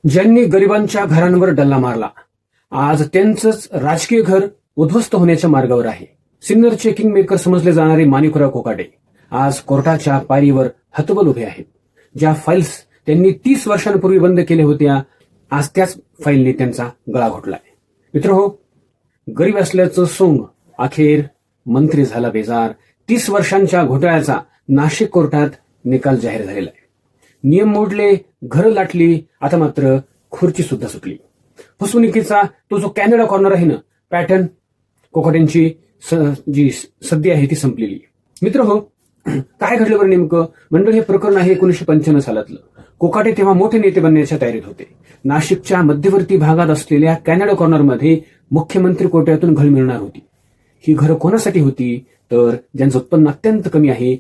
ज्यांनी गरिबांच्या घरांवर डल्ला मारला, आज त्यांचंच राजकीय घर उद्ध्वस्त होण्याच्या मार्गावर आहे. सिन्नरचे किंग मेकर समजले जाणारे माणिकराव कोकाटे आज कोर्टाच्या पायरीवर हतबल उभे आहेत. ज्या फाईल्स त्यांनी 30 वर्षांपूर्वी बंद केल्या होत्या, आज त्याच फाईलने त्यांचा गळा घोटलाय. मित्रहो, गरीब असल्याचं सोंग अखेर मंत्री झाला बेजार. 30 वर्षांच्या घोटाळ्याचा नाशिक कोर्टात निकाल जाहीर झालेला आहे. नियम मोडले, घरं लाटली, आता मात्र खुर्ची सुद्धा सुटली. फसवणुकीचा तो जो कॅनडा कॉर्नर आहे ना, पॅटर्न, कोकाटेंची जी सद्य आहे ती संपलेली. मित्र हो, काय घडलं बरं नेमकं? मंडळ, हे प्रकरण आहे 1995 सालातलं. कोकाटे तेव्हा मोठे नेते बनण्याच्या तयारीत होते. नाशिकच्या मध्यवर्ती भागात असलेल्या कॅनडा कॉर्नरमध्ये मुख्यमंत्री कोट्यातून घर मिळणार होती. ही घरं कोणासाठी होती? तर ज्यांचं उत्पन्न अत्यंत कमी आहे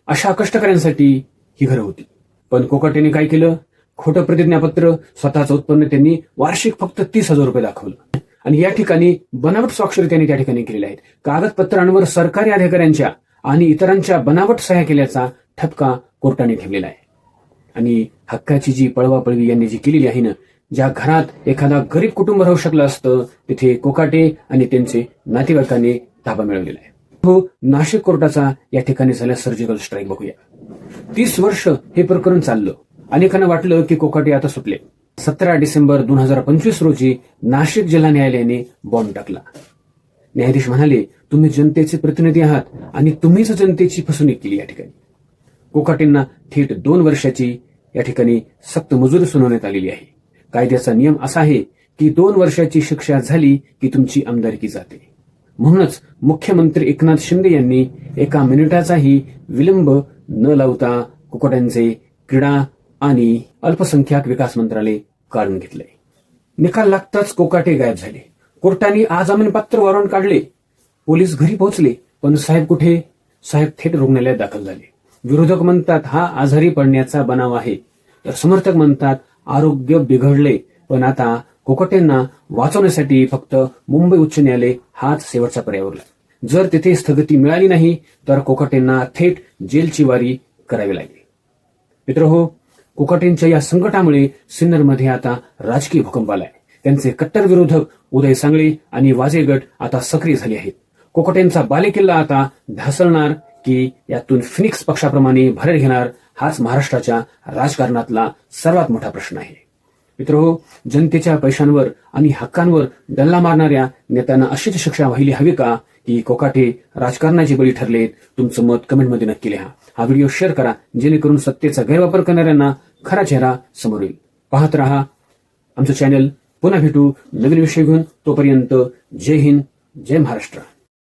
अशा कष्टकऱ्यांसाठी ही घरं होती. पण कोकाटेने काय केलं? खोटं प्रतिज्ञापत्र, स्वतःचं उत्पन्न त्यांनी वार्षिक फक्त 30,000 रुपये दाखवलं आणि या ठिकाणी बनावट स्वाक्षरी त्यांनी त्या ठिकाणी केलेल्या आहेत. कागदपत्रांवर सरकारी अधिकाऱ्यांच्या आणि इतरांच्या बनावट सह्या केल्याचा ठपका कोर्टाने ठेवलेला आहे. आणि हक्काची जी पळवापळवी यांनी जी केलेली आहे ना, ज्या घरात एखादा गरीब कुटुंब राहू शकलं असतं, तिथे कोकाटे आणि त्यांचे नातेवाईकांनी ताबा मिळवलेला आहे. हो, नाशिक कोर्टाचा या ठिकाणी झाला सर्जिकल स्ट्राईक बघूया. 30 वर्ष हे प्रकरण चाललं. अनेकांना वाटलं की कोकाटे आता सुटले. 17 डिसेंबर 2025 रोजी नाशिक जिल्हा न्यायालयाने बॉम्ब टाकला. न्यायाधीश म्हणाले, तुम्ही जनतेचे प्रतिनिधी आहात आणि तुम्हीच जनतेची फसवणूक केली. या ठिकाणी कोकाटेंना थेट 2 वर्षाची या ठिकाणी सक्त मजुरी सुनावण्यात आलेली आहे. कायद्याचा नियम असा आहे की 2 वर्षाची शिक्षा झाली की तुमची आमदारकी जाते. म्हणूनच मुख्यमंत्री एकनाथ शिंदे यांनी एका मिनिटाचाही विलंब न लावता कोकाटेंचे क्रीडा आणि अल्पसंख्याक विकास मंत्रालय काढून घेतले. निकाल लागताच कोकाटे गायब झाले. कोर्टाने आजामीनपात्र वॉरंट काढले. पोलीस घरी पोहोचले, पण साहेब कुठे? साहेब थेट रुग्णालयात दाखल झाले. विरोधक म्हणतात हा आजारी पडण्याचा बनाव आहे, तर समर्थक म्हणतात आरोग्य बिघडले. पण आता कोकाटेंना वाचवण्यासाठी फक्त मुंबई उच्च न्यायालय हाच शेवटचा पर्याय उरला. जर तिथे स्थगिती मिळाली नाही तर कोकाटेंना थेट जेलची वारी करावी लागेल. मित्रहो, कोकाटेंच्या या संकटामुळे सिन्नरमध्ये आता राजकीय भूकंप आलाय. त्यांचे कट्टर विरोधक उदय सांगळे आणि वाजे गट आता सक्रिय झाले आहेत. कोकाटेंचा बालेकिल्ला आता ढासळणार की यातून फिनिक्स पक्षाप्रमाणे भर घेणार, हाच महाराष्ट्राच्या राजकारणातला सर्वात मोठा प्रश्न आहे. मित्रहो, जनतेच्या पैशांवर आणि हक्कांवर डल्ला मारणाऱ्या नेत्यांना अशीच शिक्षा व्हायला हवी का की कोकाटे राजकारणाचे बळी ठरलेत? तुमचं मत कमेंटमध्ये नक्की लिहा. हा व्हिडिओ शेअर करा, जेणेकरून सत्तेचा गैरवापर करणाऱ्यांना खरा चेहरा समोर येईल. पाहत रहा आमचं चॅनल. पुन्हा भेटू नवीन विषय घेऊन. तोपर्यंत जय हिंद, जय महाराष्ट्र.